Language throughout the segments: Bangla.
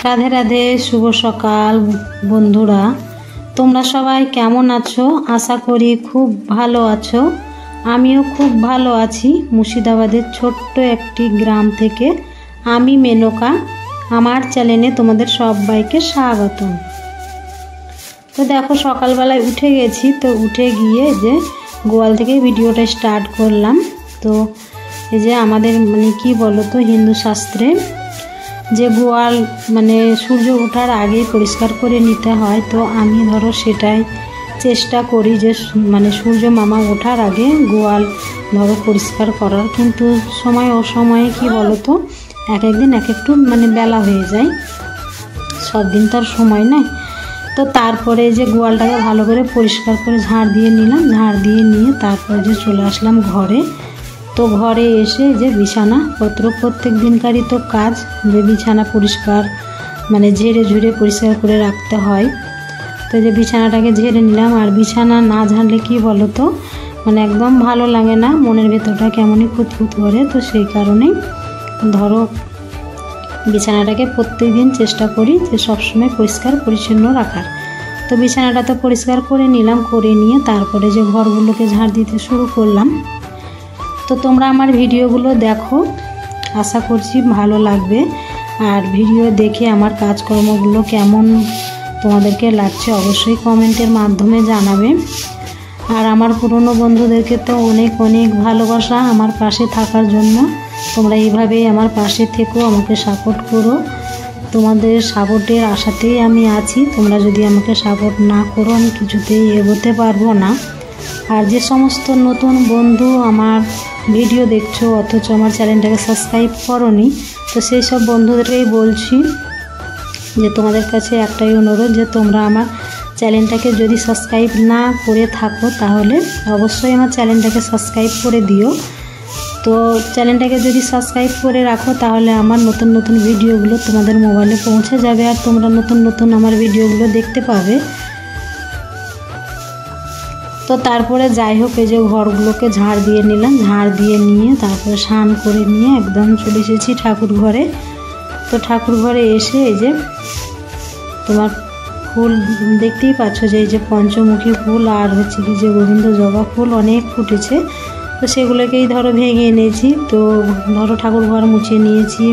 राधे राधे शुभ सकाल बंधुरा তোমরা সবাই কেমন আছো আশা করি খুব ভালো আছো। আমিও খুব ভালো আছি। মুর্শিদাবাদের ছোট্ট একটি গ্রাম থেকে আমি মেনকা আমার চ্যানেলে তোমাদের সবাইকে স্বাগতম। তো দেখো সকালবেলায় উঠে গেছি, তো উঠে গিয়ে যে গোয়াল থেকে ভিডিওটা স্টার্ট করলাম। তো এই যে আমাদের মানে কি বলো তো হিন্দু শাস্ত্রে যে গোয়াল মানে সূর্য ওঠার আগে পরিষ্কার করে নিতে হয়। তো আমি ধরো সেটাই চেষ্টা করি যে মানে সূর্য মামা ওঠার আগে গোয়াল ধরো পরিষ্কার করার, কিন্তু সময় অসময়ে কি বলো তো এক একদিন এক একটু মানে বেলা হয়ে যায়, সব দিন তো আর সময় নেই। তো তারপরে যে গোয়ালটাকে ভালো করে পরিষ্কার করে ঝাড় দিয়ে নিলাম, ঝাড় দিয়ে নিয়ে তারপরে যে চলে আসলাম ঘরে। তো ঘরে এসে যে বিছানাপত্র প্রত্যেক দিনকারই তো কাজ যে বিছানা পরিষ্কার মানে ঝেড়ে ঝুড়ে পরিষ্কার করে রাখতে হয়। তো যে বিছানাটাকে ঝেড়ে নিলাম, আর বিছানা না ঝাড়লে কি বলো তো মানে একদম ভালো লাগে না, মনের ভেতরটা কেমনই খুঁতখুত করে। তো সেই কারণেই ধরো বিছানাটাকে প্রত্যেক দিন চেষ্টা করি যে সবসময় পরিষ্কার পরিচ্ছন্ন রাখার। তো বিছানাটা তো পরিষ্কার করে নিলাম, করে নিয়ে তারপরে যে ঘরগুলোকে ঝাড় দিতে শুরু করলাম। তো তোমরা আমার ভিডিওগুলো দেখো, আশা করছি ভালো লাগবে। আর ভিডিও দেখে আমার কাজকর্মগুলো কেমন তোমাদেরকে লাগছে অবশ্যই কমেন্টের মাধ্যমে জানাবে। আর আমার পুরনো বন্ধুদেরকে তো অনেক অনেক ভালোবাসা আমার পাশে থাকার জন্য। তোমরা এইভাবেই আমার পাশে থেকো, আমাকে সাপোর্ট করো। তোমাদের সাপোর্টের আশাতেই আমি আছি। তোমরা যদি আমাকে সাপোর্ট না করো আমি কিছুতেই এগোতে পারবো না। আর যে সমস্ত নতুন বন্ধু আমার ভিডিও দেখছো অথচ আমার চ্যানেলটাকে সাবস্ক্রাইব করোনি, তো সেই সব বন্ধুদেরকেই বলছি যে তোমাদের কাছে একটাই অনুরোধ যে তোমরা আমার চ্যানেলটাকে যদি সাবস্ক্রাইব না করে থাকো তাহলে অবশ্যই আমার চ্যানেলটাকে সাবস্ক্রাইব করে দিও। তো চ্যানেলটাকে যদি সাবস্ক্রাইব করে রাখো তাহলে আমার নতুন নতুন ভিডিওগুলো তোমাদের মোবাইলে পৌঁছে যাবে আর তোমরা নতুন নতুন আমার ভিডিওগুলো দেখতে পাবে। তো তারপরে যাই হোক এই যে ঘরগুলোকে ঝাড় দিয়ে নিলাম, ঝাড় দিয়ে নিয়ে তারপরে স্নান করে নিয়ে একদম চলে এসেছি ঠাকুর ঘরে। তো ঠাকুর ঘরে এসে এই যে তোমার ফুল দেখতেই পাচ্ছ যে এই যে পঞ্চমুখী ফুল আর হচ্ছে কি যে গোবিন্দ জবা ফুল অনেক ফুটেছে। তো সেগুলোকেই ধরো ভেঙে এনেছি। তো ধরো ঠাকুর ঘর মুছে নিয়েছি,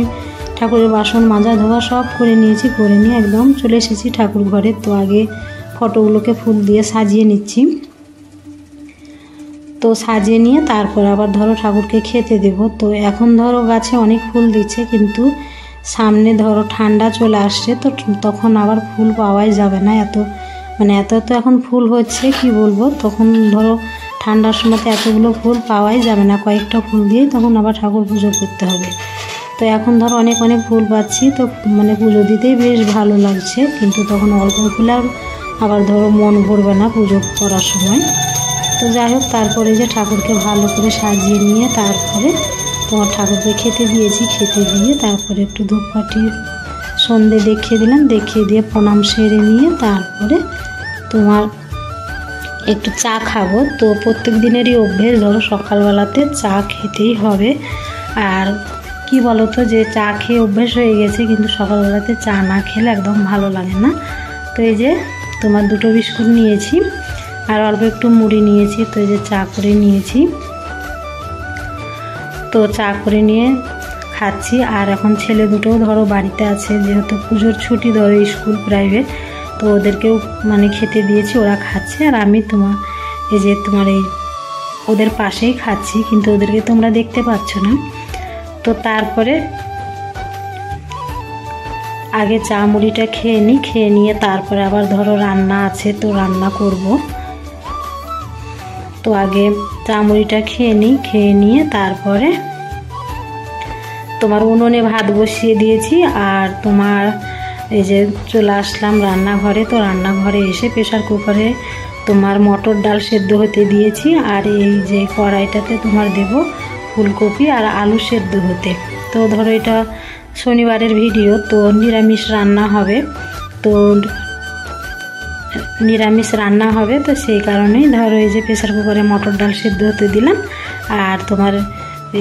ঠাকুরের বাসন মাজা ধোয়া সব করে নিয়েছি, করে নিয়ে একদম চলে এসেছি ঠাকুর ঘরে। তো আগে ফটোগুলোকে ফুল দিয়ে সাজিয়ে নিচ্ছি। তো সাজিয়ে নিয়ে তারপর আবার ধরো ঠাকুরকে খেতে দেব। তো এখন ধরো গাছে অনেক ফুল দিচ্ছে, কিন্তু সামনে ধরো ঠান্ডা চলে আসছে, তো তখন আবার ফুল পাওয়াই যাবে না। এত তো এখন ফুল হচ্ছে কি বলবো, তখন ধরো ঠান্ডার সময় তো এতগুলো ফুল পাওয়াই যাবে না, কয়েকটা ফুল দিয়েই তখন আবার ঠাকুর পুজো করতে হবে। তো এখন ধরো অনেক অনেক ফুল পাচ্ছি, তো মানে পুজো দিতেই বেশ ভালো লাগছে, কিন্তু তখন অল্প ফুলে আবার ধরো মন ভরবে না পুজো করার সময়। তো যাই হোক তারপরে যে ঠাকুরকে ভালো করে সাজিয়ে নিয়ে তারপরে তোমার ঠাকুরকে খেতে দিয়েছি, খেতে দিয়ে তারপরে একটু ধূপকাঠি সন্ধে দেখিয়ে দিলাম, দেখিয়ে দিয়ে প্রণাম সেরে নিয়ে তারপরে তোমার একটু চা খাবো। তো প্রত্যেক দিনেরই অভ্যেস ধরো সকালবেলাতে চা খেতেই হবে। আর কি বলো তো যে চা খেয়ে অভ্যেস হয়ে গেছে, কিন্তু সকালবেলাতে চা না খেলে একদম ভালো লাগে না। তো এই যে তোমার 2টো বিস্কুট নিয়েছি আর অল্প একটু মুড়ি নিয়েছি। তো এই যে চা করে নিয়েছি, তো চা করে নিয়ে খাচ্ছি। আর এখন ছেলে দুটোও ধরো বাড়িতে আছে, যেহেতু পুজোর ছুটি ধরো স্কুল প্রাইভেট, তো ওদেরকেও মানে খেতে দিয়েছি, ওরা খাচ্ছে। আর আমি এই যে তোমার এই ওদের পাশেই খাচ্ছি, কিন্তু ওদেরকে তোমরা দেখতে পাচ্ছ না। তো তারপরে আগে চা মুড়িটা খেয়ে নিই, খেয়ে নিয়ে তারপরে আবার ধরো রান্না আছে, তো রান্না করব। তো আগে চা মুড়িটা খেয়ে নিই, খেয়ে নিয়ে তারপরে তোমার উনুনে ভাত বসিয়ে দিয়েছি। আর তোমার এই যে চলে আসলাম রান্নাঘরে। তো রান্নাঘরে এসে প্রেসার কুকারে তোমার মটর ডাল সেদ্ধ হতে দিয়েছি, আর এই যে কড়াইটাতে তোমার দেব ফুলকপি আর আলু সেদ্ধ হতে। তো ধরো এটা শনিবারের ভিডিও, তো নিরামিষ রান্না হবে, তো নিরামিষ রান্না হবে। তো সেই কারণেই ধরো এই যে প্রেসার কুকারে মটর ডাল সেদ্ধ হতে দিলাম। আর তোমার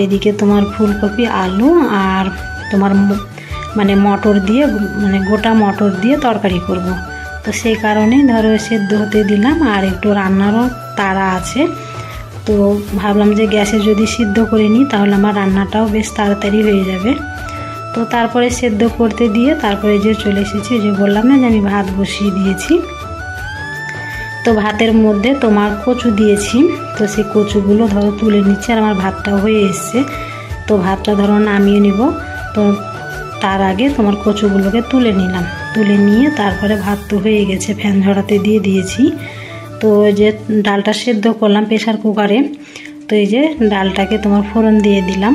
এদিকে তোমার ফুলকপি আলু আর তোমার মানে মটর দিয়ে মানে গোটা মটর দিয়ে তরকারি করব। তো সেই কারণে ধরো সেদ্ধ হতে দিলাম, আর একটু রান্নারও তাড়া আছে। তো ভাবলাম যে গ্যাসে যদি সিদ্ধ করে নিই তাহলে আমার রান্নাটাও বেশ তাড়াতাড়ি হয়ে যাবে। তো তারপরে সেদ্ধ করতে দিয়ে তারপরে যে চলে এসেছি, যে বললাম না যে আমি ভাত বসিয়ে দিয়েছি। তো ভাতের মধ্যে তোমার কচু দিয়েছি, তো সেই কচুগুলো ধরো তুলে নিচ্ছে, আর আমার ভাতটাও হয়ে এসছে। তো ভাতটা ধরো নামিয়ে নিব। তো তার আগে তোমার কচুগুলোকে তুলে নিলাম, তুলে নিয়ে তারপরে ভাত তো হয়ে গেছে, ফ্যান ঝরাতে দিয়ে দিয়েছি। তো যে ডালটা সেদ্ধ করলাম প্রেসার কুকারে, তো এই যে ডালটাকে তোমার ফোড়ন দিয়ে দিলাম।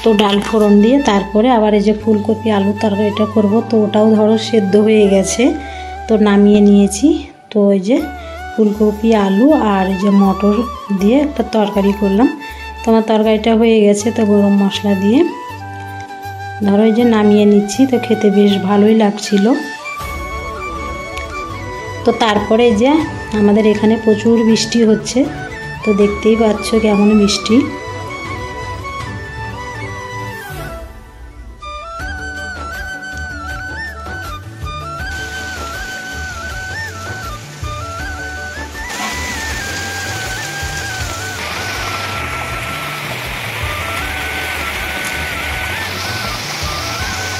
তো ডাল ফোড়ন দিয়ে তারপরে আবার এই যে ফুলকপি আলু তরকারিটা করব, তো ওটাও ধরো সেদ্ধ হয়ে গেছে, তো নামিয়ে নিয়েছি। তো ওই যে ফুলকপি আলু আর এই যে মটর দিয়ে একটা তরকারি করলাম। তোমার তরকারিটা হয়ে গেছে, তো গরম মশলা দিয়ে ধরো এই যে নামিয়ে নিচ্ছি। তো খেতে বেশ ভালোই লাগছিল। তো তারপরে যে আমাদের এখানে প্রচুর বৃষ্টি হচ্ছে, তো দেখতেই পাচ্ছ কেমন বৃষ্টি।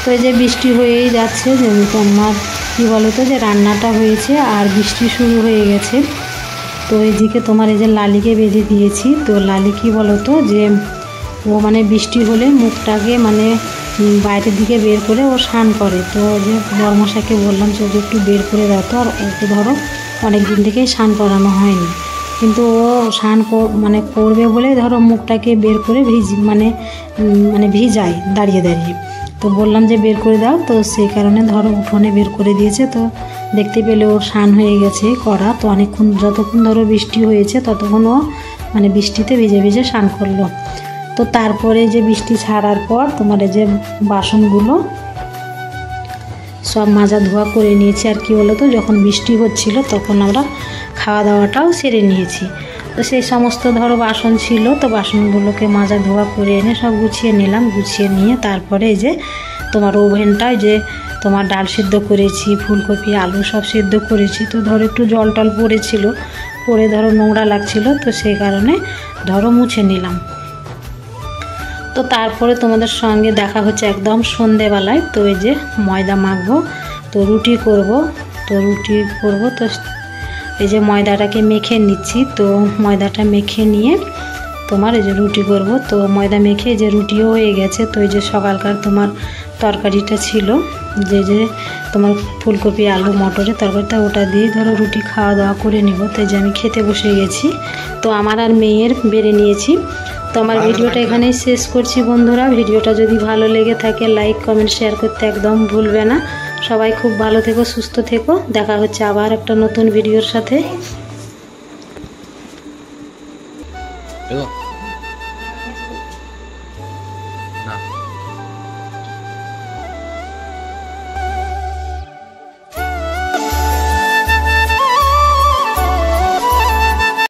তো এই যে বৃষ্টি হয়েই যাচ্ছে, যে তোমার কী বলো তো, যে রান্নাটা হয়েছে আর বৃষ্টি শুরু হয়ে গেছে। তো এইদিকে তোমার এই যে লালিকে বেঁধে দিয়েছি। তো লালি কী বলো তো, যে ও মানে বৃষ্টি হলে মুখটাকে মানে বাইরের দিকে বের করে ও স্নান করে। তো যে বর্মশাকে বললাম যে ওকে একটু বের করে দাও, তো আর ওকে ধরো অনেক দিন থেকেই স্নান করানো হয়নি, কিন্তু ও স্নান মানে করবে বলে ধরো মুখটাকে বের করে মানে ভিজায় দাঁড়িয়ে দাঁড়িয়ে। তো বললাম যে বের করে দাও, তো সেই কারণে ধরো উঠোনে বের করে দিয়েছে। তো দেখতে পেলে ওর স্নান হয়ে গেছে করা। তো অনেকক্ষণ যতক্ষণ ধরো বৃষ্টি হয়েছে ততক্ষণ ও মানে বৃষ্টিতে ভিজে ভিজে স্নান করলো। তো তারপরে যে বৃষ্টি ছাড়ার পর তোমার এই যে বাসনগুলো সব মাজা ধোয়া করে নিয়েছি। আর কি বলো তো, যখন বৃষ্টি হচ্ছিল তখন আমরা খাওয়া দাওয়াটাও সেরে নিয়েছি। তো সেই সমস্ত ধরো বাসন ছিল, তো বাসনগুলোকে মাজা ধোয়া করে এনে সব গুছিয়ে নিলাম। গুছিয়ে নিয়ে তারপরে এই যে তোমার ওভেনটায় যে তোমার ডাল সিদ্ধ করেছি, ফুলকপি আলু সব সিদ্ধ করেছি। তো ধরো একটু জল টল পড়ে ধরো নোংরা লাগছিল, তো সেই কারণে ধরো মুছে নিলাম। তো তারপরে তোমাদের সঙ্গে দেখা হচ্ছে একদম সন্ধেবেলায়। তো এই যে ময়দা মাখবো, তো রুটি করব। তো এই যে ময়দাটাকে মেখে নিচ্ছি। তো ময়দাটা মেখে নিয়ে তোমার এই যে রুটি করব। তো ময়দা মেখে যে রুটিও হয়ে গেছে। তো এই যে সকালকার তোমার তরকারিটা ছিল, যে তোমার ফুলকপি আলু মটরের তরকারিটা, ওটা দিয়ে ধরো রুটি খাওয়া দাওয়া করে নিব। তো এই যে আমি খেতে বসে গেছি। তো আমার আর মেয়ের বেড়ে নিয়েছি। তো আমার ভিডিওটা এখানেই শেষ করছি বন্ধুরা। ভিডিওটা যদি ভালো লেগে থাকে লাইক কমেন্ট শেয়ার করতে একদম ভুলবে না। সবাই খুব ভালো থেকো, সুস্থ থেকো। দেখা হচ্ছে আবার একটা নতুন ভিডিওর সাথে। না